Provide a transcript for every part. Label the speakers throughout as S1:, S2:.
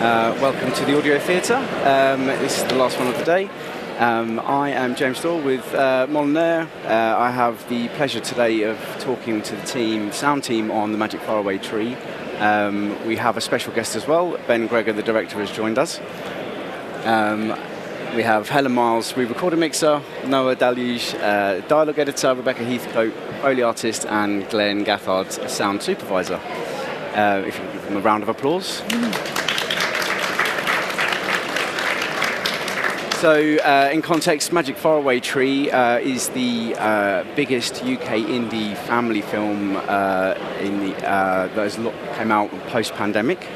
S1: Welcome to the Audio Theatre. This is the last one of the day. I am James Storr with Molinare. I have the pleasure today of talking to the sound team on the Magic Faraway Tree. We have a special guest as well. Ben Gregor, the director, has joined us. We have Helen Miles, re-recorder mixer, Noah Deluge, dialogue editor, Rebecca Heathcote, foley artist, and Glenn Gathard, sound supervisor. If you give them a round of applause. So, in context, Magic Faraway Tree is the biggest UK indie family film that came out post-pandemic.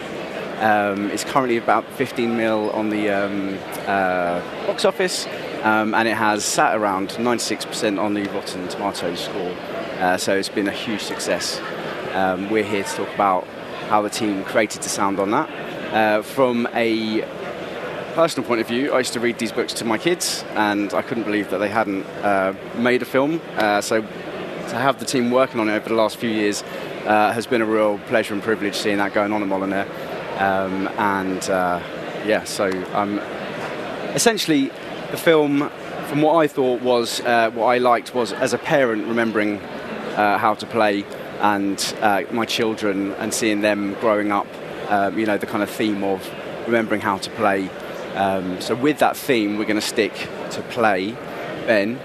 S1: It's currently about 15 mil on the box office, and it has sat around 96% on the Rotten Tomatoes score. So it's been a huge success. We're here to talk about how the team created the sound on that. From a personal point of view, I used to read these books to my kids, and I couldn't believe that they hadn't made a film. So to have the team working on it over the last few years has been a real pleasure and privilege seeing that going on at Molinare. Essentially, the film, from what I thought was, what I liked was, as a parent, remembering how to play, and my children, and seeing them growing up, the kind of theme of remembering how to play. So with that theme, we're going to stick to play. Ben,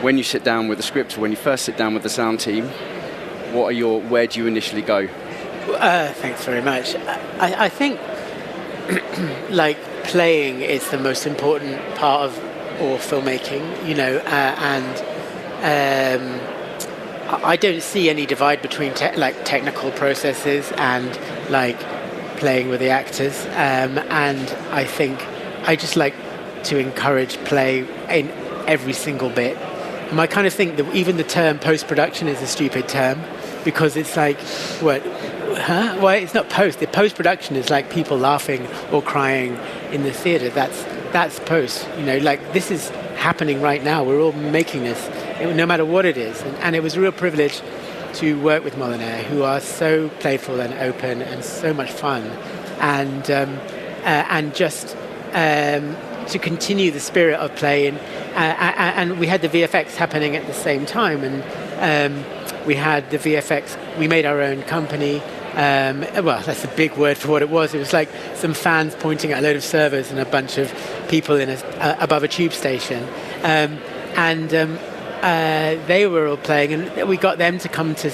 S1: when you sit down with the script, or when you first sit down with the sound team, where do you initially go?
S2: Thanks very much. I think like playing is the most important part of all filmmaking, and I don't see any divide between technical processes and like playing with the actors, and I think I just like to encourage play in every single bit. And I kind of think that even the term post-production is a stupid term, because it's like, what? Huh? Well, it's not post. The post-production is like people laughing or crying in the theatre. That's post. This is happening right now. We're all making this, no matter what it is. And it was a real privilege to work with Molinare, who are so playful and open and so much fun, and just to continue the spirit of play. And we had the VFX happening at the same time, and we had the VFX. We made our own company. Well, that's a big word for what it was. It was like some fans pointing at a load of servers and a bunch of people above a tube station. They were all playing, and we got them to come to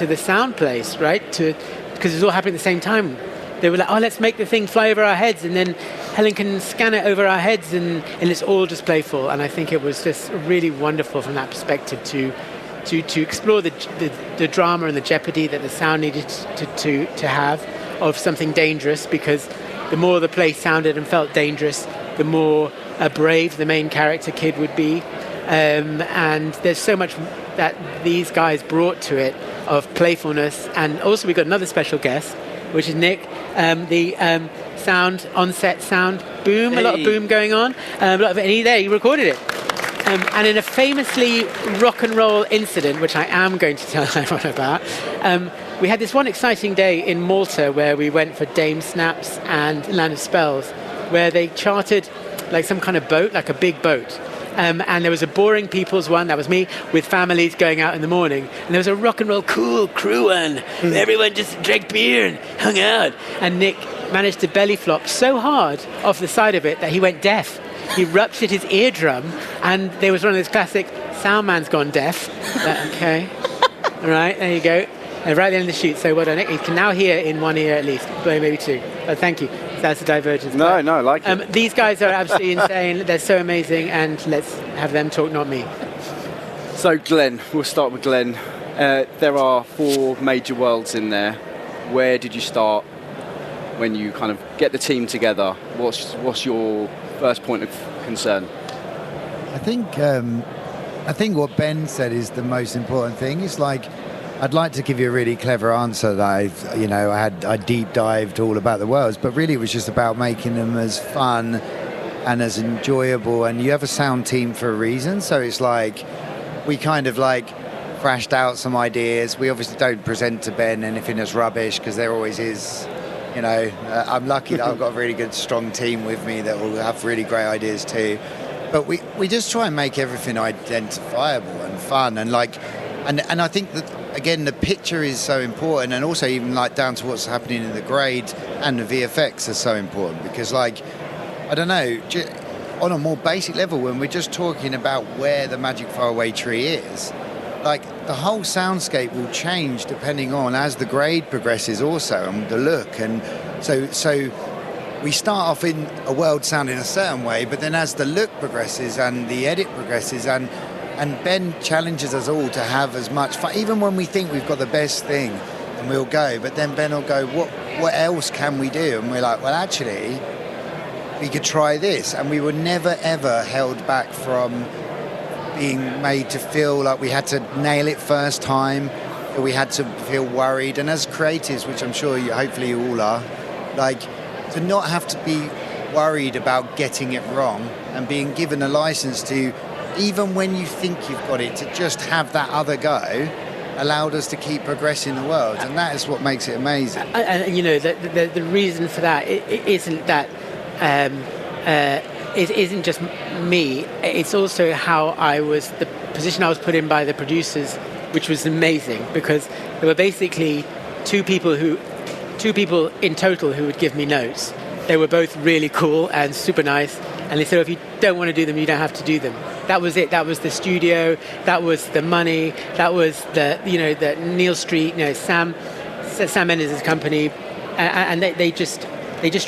S2: the sound place, right? Because it was all happening at the same time. They were like, "Oh, let's make the thing fly over our heads, and then Helen can scan it over our heads, and it's all just playful." And I think it was just really wonderful from that perspective to explore the drama and the jeopardy that the sound needed to have of something dangerous, because the more the play sounded and felt dangerous, the more brave the main character kid would be. And there's so much that these guys brought to it of playfulness. And also we've got another special guest, which is Nick, the sound, on-set sound, boom, hey. A lot of boom going on. And he recorded it. And in a famously rock and roll incident, which I am going to tell everyone about, we had this one exciting day in Malta where we went for Dame Snaps and Land of Spells, where they chartered like some kind of boat, like a big boat. And there was a boring people's one, that was me, with families going out in the morning. And there was a rock and roll cool crew one, where everyone just drank beer and hung out. And Nick managed to belly flop so hard off the side of it that he went deaf. He ruptured his eardrum, and there was one of those classic sound man's gone deaf. Okay. All right, there you go. Right at the end of the shoot, so well done. He can now hear in one ear at least, maybe two. Thank you. That's a divergence.
S1: No, I like it.
S2: These guys are absolutely insane. They're so amazing, and let's have them talk, not me.
S1: So Glenn, we'll start with Glenn. There are 4 major worlds in there. Where did you start when you kind of get the team together? What's your first point of concern?
S3: I think what Ben said is the most important thing. It's like, I'd like to give you a really clever answer that I deep dived all about the worlds, but really it was just about making them as fun and as enjoyable. And you have a sound team for a reason, so it's like we kind of like thrashed out some ideas. We obviously don't present to Ben anything that's rubbish, because there always is You know, I'm lucky that I've got a really good, strong team with me that will have really great ideas too. But we just try and make everything identifiable and fun, and like, and I think that again the picture is so important, and also even like down to what's happening in the grade and the VFX are so important, because like, I don't know, on a more basic level, when we're just talking about where the Magic Faraway Tree is, like the whole soundscape will change depending on as the grade progresses also, and the look. And so we start off in a world sounding a certain way, but then as the look progresses and the edit progresses, and Ben challenges us all to have as much fun, even when we think we've got the best thing, and we'll go, but then Ben will go, what else can we do? And we're like, well, actually, we could try this. And we were never, ever held back from being made to feel like we had to nail it first time, or we had to feel worried. And as creatives, which I'm sure hopefully you all are, like, to not have to be worried about getting it wrong, and being given a license to, even when you think you've got it, to just have that other go, allowed us to keep progressing the world. And that is what makes it amazing.
S2: And you know, the reason for that isn't that it isn't just me, it's also how the position I was put in by the producers, which was amazing, because there were basically two people in total who would give me notes. They were both really cool and super nice, and they said, if you don't want to do them, you don't have to do them. That was it. That was the studio, that was the money, that was the Neil Street, Sam Mendes' company, and they just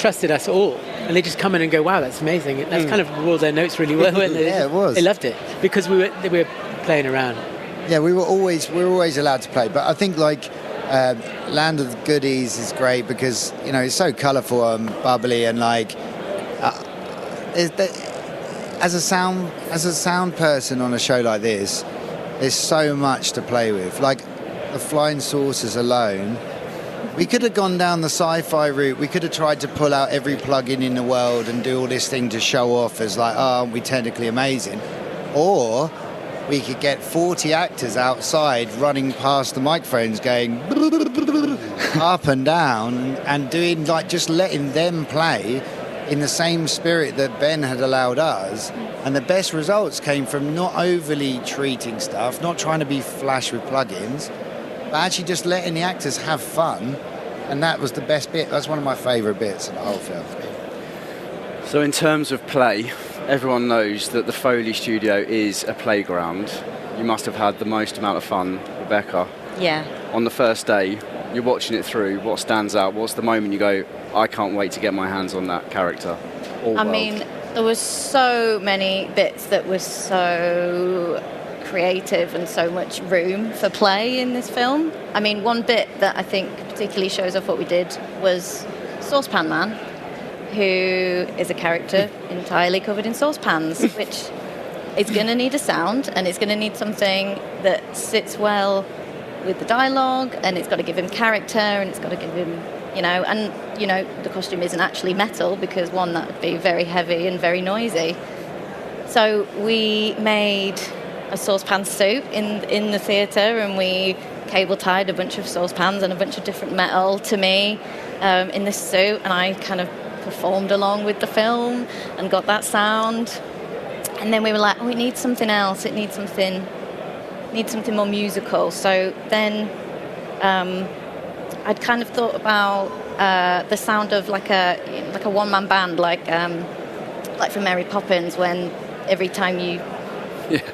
S2: trusted us all. And they just come in and go, wow, that's amazing. That's kind of ruled their notes really well.
S3: Yeah, it was.
S2: They loved it because we were playing around.
S3: Yeah, we were always allowed to play. But I think like Land of the Goodies is great because it's so colourful and bubbly, and like as a sound person on a show like this, there's so much to play with. Like the flying saucers alone. We could have gone down the sci-fi route. We could have tried to pull out every plug-in in the world and do all this thing to show off as like, aren't we technically amazing? Or we could get 40 actors outside running past the microphones going up and down and doing like just letting them play in the same spirit that Ben had allowed us. And the best results came from not overly treating stuff, not trying to be flash with plugins, but actually just letting the actors have fun. And that was the best bit. That's one of my favourite bits of the whole film.
S1: So in terms of play, everyone knows that the Foley studio is a playground. You must have had the most amount of fun, Rebecca.
S4: Yeah. On
S1: the first day, you're watching it through. What stands out? What's the moment you go, I can't wait to get my hands on that character?
S4: I mean, there was so many bits that were so creative and so much room for play in this film. I mean, one bit that I think particularly shows off what we did was Saucepan Man, who is a character entirely covered in saucepans, which is going to need a sound, and it's going to need something that sits well with the dialogue, and it's got to give him character, and it's got to give him, the costume isn't actually metal, because one, that would be very heavy and very noisy. So we made a saucepan suit in the theatre, and we cable tied a bunch of saucepans and a bunch of different metal to me in this suit, and I kind of performed along with the film and got that sound. And then we were like, we need something else. It needs something more musical. So then I'd kind of thought about the sound of like a one-man band, like from Mary Poppins, when every time you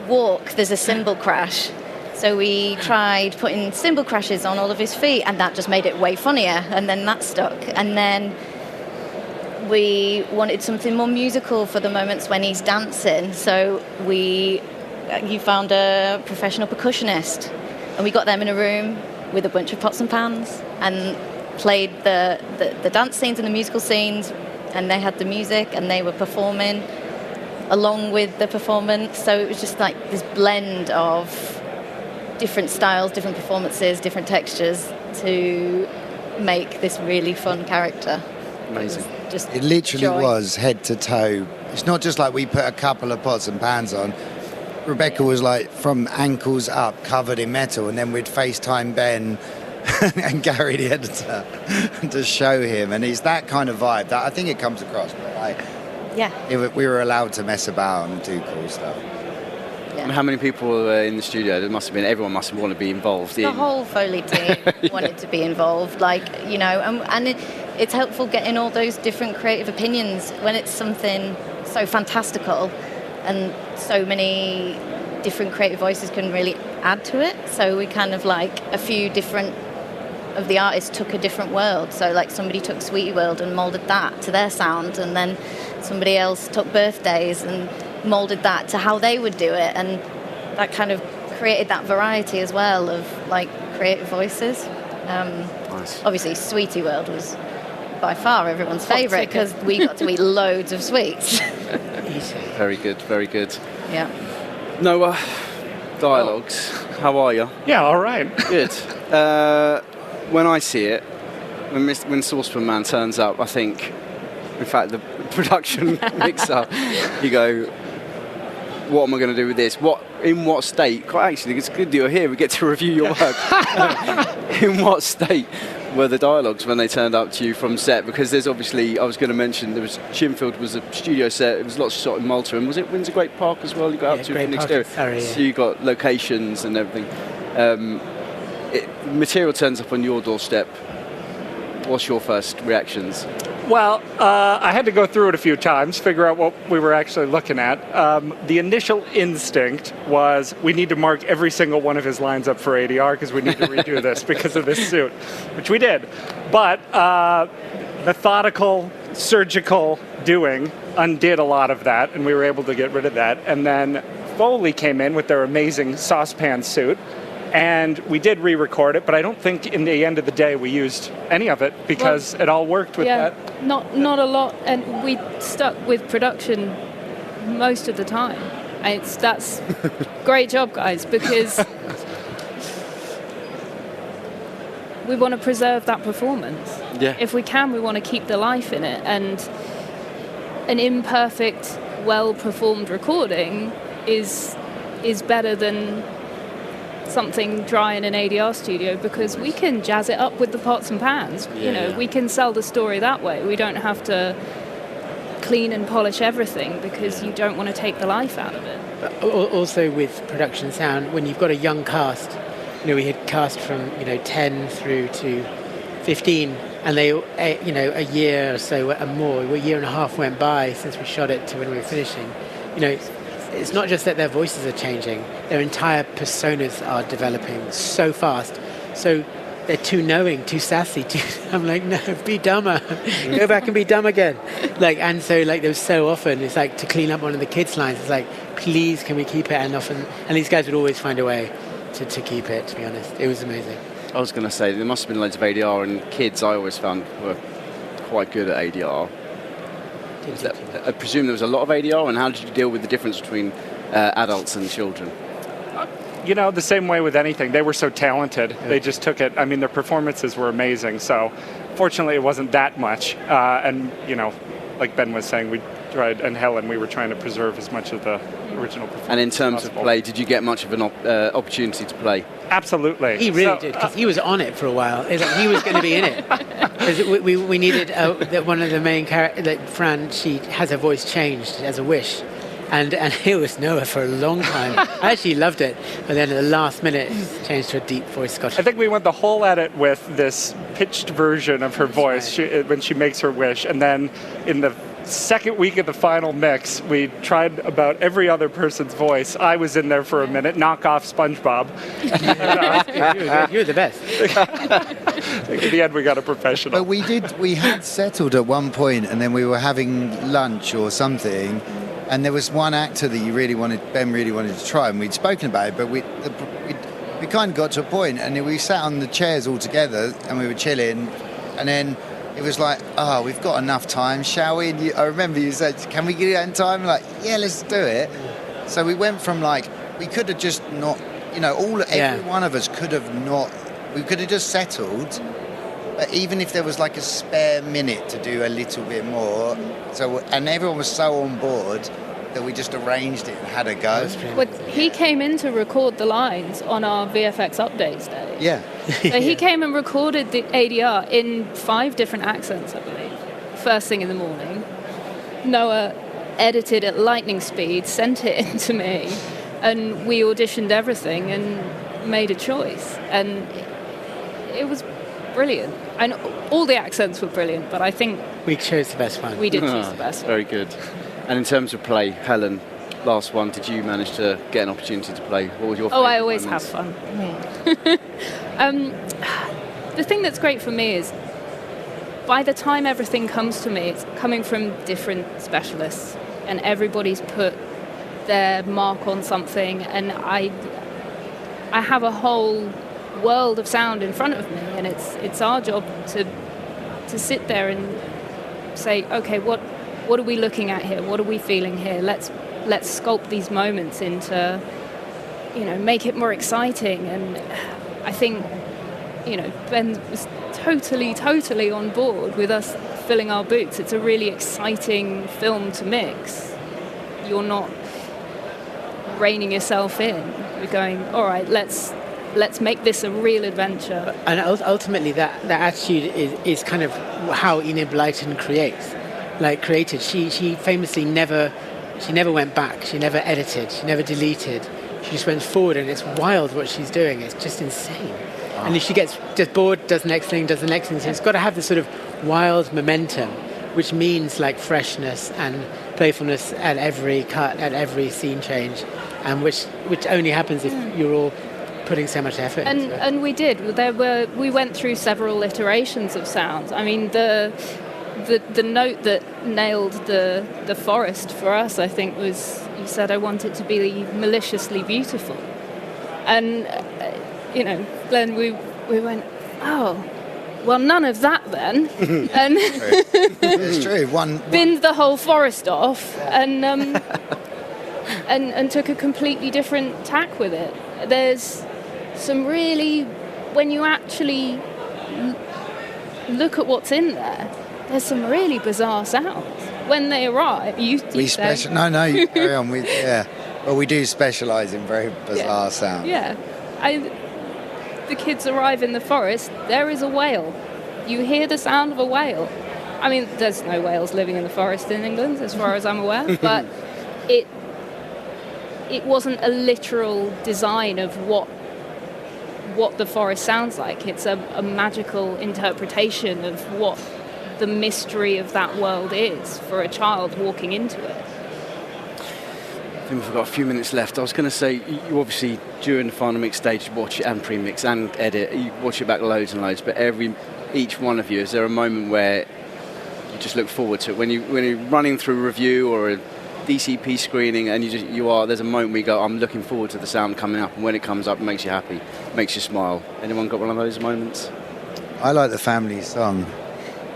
S4: walk, there's a cymbal crash. So we tried putting cymbal crashes on all of his feet, and that just made it way funnier, and then that stuck. And then we wanted something more musical for the moments when he's dancing, so you found a professional percussionist, and we got them in a room with a bunch of pots and pans and played the dance scenes and the musical scenes, and they had the music and they were performing along with the performance. So it was just like this blend of different styles, different performances, different textures to make this really fun character.
S1: Amazing.
S3: It literally was head to toe. It's not just like we put a couple of pots and pans on. Rebecca was like from ankles up, covered in metal, and then we'd FaceTime Ben and Gary, the editor, to show him. And it's that kind of vibe that I think it comes across. But we were allowed to mess about and do cool stuff.
S1: Yeah. How many people were in the studio? There must have been. Everyone must want to be involved.
S4: The whole Foley team wanted to be involved. And it's helpful getting all those different creative opinions when it's something so fantastical, and so many different creative voices can really add to it. So we kind of a few different of the artists took a different world. So somebody took Sweetie World and moulded that to their sound, and then somebody else took Birthdays and moulded that to how they would do it, and that kind of created that variety as well of creative voices.
S1: Nice.
S4: Obviously Sweetie World was by far everyone's favourite because we got to eat loads of sweets.
S1: Very good, very good.
S4: Yeah.
S1: Noah, dialogues, how are you?
S5: Yeah, all right.
S1: Good. When I see it, when Saucepan Man turns up, I think, in fact, the production mixer, you go, what am I going to do with this? In what state? Quite actually, it's good that you're here. We get to review your work. In what state were the dialogues when they turned up to you from set? Because there's obviously, I was going to mention, there was Chinfield was a studio set. It was lots shot in Malta, and was it Windsor Great Park as well? You got up to from the exterior. So you got locations and everything. Material turns up on your doorstep. What's your first reactions?
S5: Well, I had to go through it a few times, figure out what we were actually looking at. The initial instinct was we need to mark every single one of his lines up for ADR because we need to redo this because of this suit, which we did. But methodical, surgical doing undid a lot of that, and we were able to get rid of that. And then Foley came in with their amazing saucepan suit, and we did re-record it, but I don't think in the end of the day we used any of it because it all worked with that.
S6: Not a lot, and we stuck with production most of the time. That's great job, guys, because we want to preserve that performance.
S1: Yeah.
S6: If we can, we want to keep the life in it, and an imperfect, well-performed recording is better than something dry in an ADR studio because we can jazz it up with the pots and pans. We can sell the story that way. We don't have to clean and polish everything because you don't want to take the life out of it.
S2: Also with production sound, when you've got a young cast, we had cast from 10 through to 15, and they a year or so and more, a year and a half went by since we shot it to when we were finishing. It's not just that their voices are changing, their entire personas are developing so fast. So they're too knowing, too sassy. I'm like, no, be dumber. Go back and be dumb again. And so there was so often, it's to clean up one of the kids' lines, it's please, can we keep it? And often, and these guys would always find a way to keep it, to be honest. It was amazing.
S1: I was going to say, there must have been loads of ADR, and kids I always found were quite good at ADR. I presume there was a lot of ADR, and how did you deal with the difference between adults and children?
S5: The same way with anything. They were so talented. Yeah. They just took it. I mean, their performances were amazing. So, fortunately, it wasn't that much. And, like Ben was saying, we tried, and Helen, we were trying to preserve as much of the original performance. And
S1: in terms of play, did you get much of an opportunity to play?
S5: Absolutely.
S2: He really did, because he was on it for a while. He was going to be in it. Because we needed one of the main characters, Fran, she has her voice changed as a wish. And it was Noah for a long time. I actually loved it. But then at the last minute, changed to a deep voice Scottish.
S5: I think we went the whole edit with this pitched version of her voice when she makes her wish. And then in the second week of the final mix, we tried about every other person's voice. I was in there for a minute, knock off SpongeBob.
S2: You were the best.
S5: In the end, we got a professional.
S3: But we had settled at one point, and then we were having lunch or something, and there was one actor that Ben really wanted to try, and we'd spoken about it, but we kind of got to a point, and we sat on the chairs all together, and we were chilling, and then it was we've got enough time, shall we? And I remember you said, can we get it in time? Yeah, let's do it. So we went from we could have just not, every one of us could have not, we could have just settled, but even if there was a spare minute to do a little bit more, and everyone was so on board that we just arranged it and had a go.
S6: He came in to record the lines on our VFX updates day.
S3: Yeah.
S6: So he came and recorded the ADR in 5 different accents, I believe, first thing in the morning. Noah edited at lightning speed, sent it in to me, and we auditioned everything and made a choice. And it was brilliant. And all the accents were brilliant, but I think
S2: We chose the best one.
S6: we did choose the best one.
S1: Very good. And in terms of play, Helen, last one, did you manage to get an opportunity to play? What was your
S6: Oh,
S1: favourite
S6: I always
S1: moments?
S6: have fun. The thing that's great for me is by the time everything comes to me, it's coming from different specialists, and everybody's put their mark on something, and I have a whole world of sound in front of me, and it's our job to sit there and say, okay, what are we looking at here? What are we feeling here? Let's sculpt these moments into, make it more exciting. And I think, Ben was totally on board with us filling our boots. It's a really exciting film to mix. You're not reining yourself in. You're going, all right, let's make this a real adventure.
S2: And ultimately, that attitude is kind of how Enid Blyton created. She famously never went back. She never edited. She never deleted. She just went forward, and it's wild what she's doing. It's just insane. Oh. And if she gets just bored, does the next thing. So it's got to have this sort of wild momentum, which means like freshness and playfulness at every cut, at every scene change, and which only happens if you're all putting so much effort into it.
S6: And we did. We went through several iterations of sounds. I mean, the note that nailed the forest for us, I think, was, you said, I want it to be maliciously beautiful. And, Glenn, we went, oh, well, none of that then. And
S3: It's true.
S6: binned the whole forest off and took a completely different tack with it. There's some really, when you actually look at what's in there, there's some really bizarre sounds. When they arrive, you say...
S3: No, you carry on. Well, we do specialise in very bizarre sounds.
S6: Yeah. The kids arrive in the forest, there is a whale. You hear the sound of a whale. I mean, there's no whales living in the forest in England, as far as I'm aware, but it wasn't a literal design of what the forest sounds like. It's a magical interpretation of what the mystery of that world is for a child walking into it.
S1: I think we've got a few minutes left. I was going to say, you obviously, during the final mix stage, watch it and pre-mix and edit. You watch it back loads and loads, but each one of you, is there a moment where you just look forward to it? When you're running through a review or a DCP screening, and there's a moment where you go, I'm looking forward to the sound coming up, and when it comes up, it makes you happy, makes you smile. Anyone got one of those moments?
S3: I like the family song.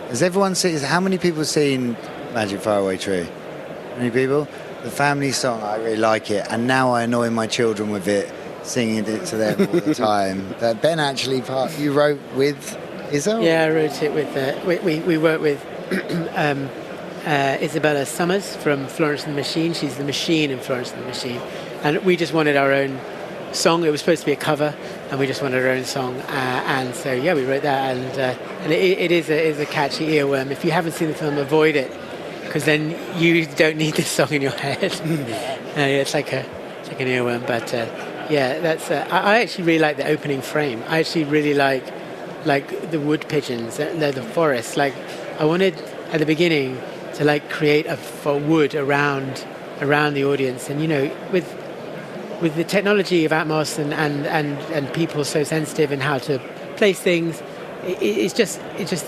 S3: Has everyone seen? How many people have seen Magic Faraway Tree? Many people? The family song, I really like it, and now I annoy my children with it, singing it to them all the time. Ben, actually, you wrote with Izzo?
S2: Yeah, I wrote it with. We worked with Isabella Summers from Florence and the Machine. She's the machine in Florence and the Machine, and we just wanted our own song. It was supposed to be a cover, and we just wanted our own song, and so we wrote that, and it is a catchy earworm. If you haven't seen the film, avoid it, because then you don't need this song in your head. It's like an earworm, but that's. I actually really like the opening frame. I actually really like the wood pigeons, the forest. Like, I wanted at the beginning to create a wood around the audience, and with the technology of Atmos and people so sensitive in how to place things, it's just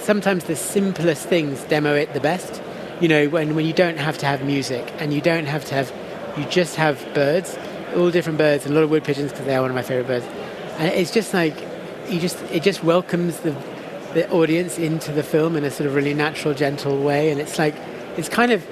S2: sometimes the simplest things demo it the best. When you don't have to have music, and you don't have to have, you just have birds, all different birds, and a lot of wood pigeons, because they are one of my favorite birds. And it's just like, it just welcomes the audience into the film in a sort of really natural, gentle way. And it's kind of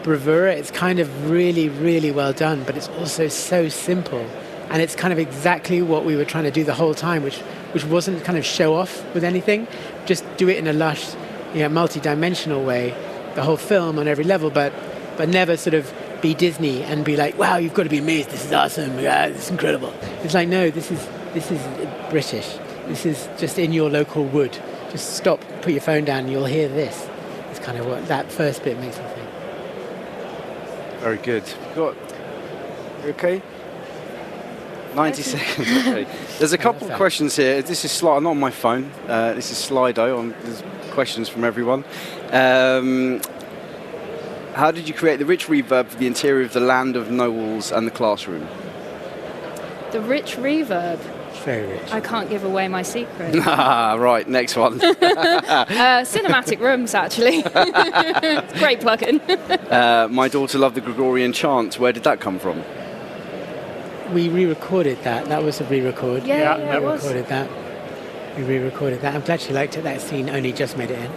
S2: bravura, it's kind of really, really well done, but it's also so simple. And it's kind of exactly what we were trying to do the whole time, which wasn't kind of show off with anything, just do it in a lush, multi-dimensional way, the whole film on every level, but never sort of be Disney and be like, wow, you've got to be amazed, this is awesome, yeah, this is incredible. It's like, no, this is British. This is just in your local wood. Just stop, put your phone down, and you'll hear this. It's kind of what that first bit makes me think.
S1: Very good. You okay? 90 seconds. Okay. There's a couple of questions here. This is not on my phone. This is Slido. There's questions from everyone. How did you create the rich reverb for the interior of the Land of No Walls and the classroom?
S6: The rich reverb.
S2: Very rich.
S6: I can't give away my secret.
S1: Right, next one.
S6: Cinematic rooms, actually. Great plug-in.
S1: My daughter loved the Gregorian chant. Where did that come from?
S2: We re-recorded that. That was a re-record.
S6: Yeah,
S2: we
S6: it was.
S2: recorded that. We re-recorded that. I'm glad she liked it. That scene only just made it in.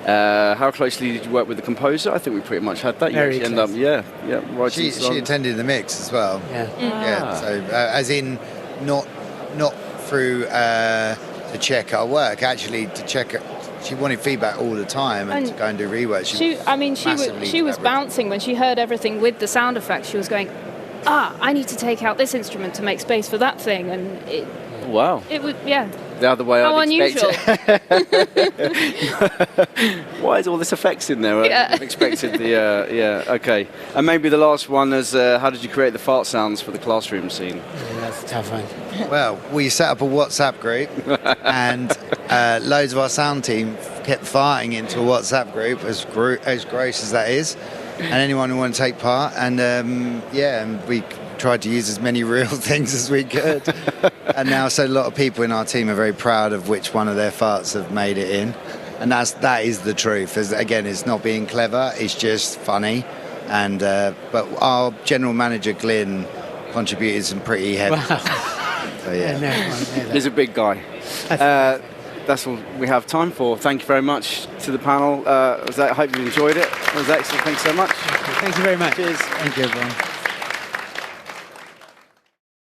S1: How closely did you work with the composer? I think we pretty much had that.
S2: Very
S1: You actually end up, writing
S3: She
S1: songs.
S3: attended the mix as well.
S2: Yeah.
S3: Yeah, so as in not through to check our work, actually to check. She wanted feedback all the time and to go and do rework.
S6: She was bouncing when she heard everything with the sound effects. She was going, I need to take out this instrument to make space for that thing, and
S1: Wow.
S6: it was the
S1: other way
S6: How
S1: I'd
S6: unusual.
S1: expect it. Why is all this effects in there?
S6: Yeah.
S1: I've expected okay. And maybe the last one is how did you create the fart sounds for the classroom scene?
S2: Yeah, that's a tough one.
S3: Well, we set up a WhatsApp group, and loads of our sound team kept farting into a WhatsApp group, as gross as that is, and anyone who wanted to take part. And and we tried to use as many real things as we could. And now, so a lot of people in our team are very proud of which one of their farts have made it in, and that is the truth. Again, it's not being clever; it's just funny. And but our general manager Glyn contributed some pretty heavy.
S2: Wow.
S3: So, yeah.
S1: He's a big guy. That's all we have time for. Thank you very much to the panel. I hope you enjoyed it. It was excellent. Thanks so much.
S2: Thank you very much.
S1: Cheers.
S3: Thank you, everyone.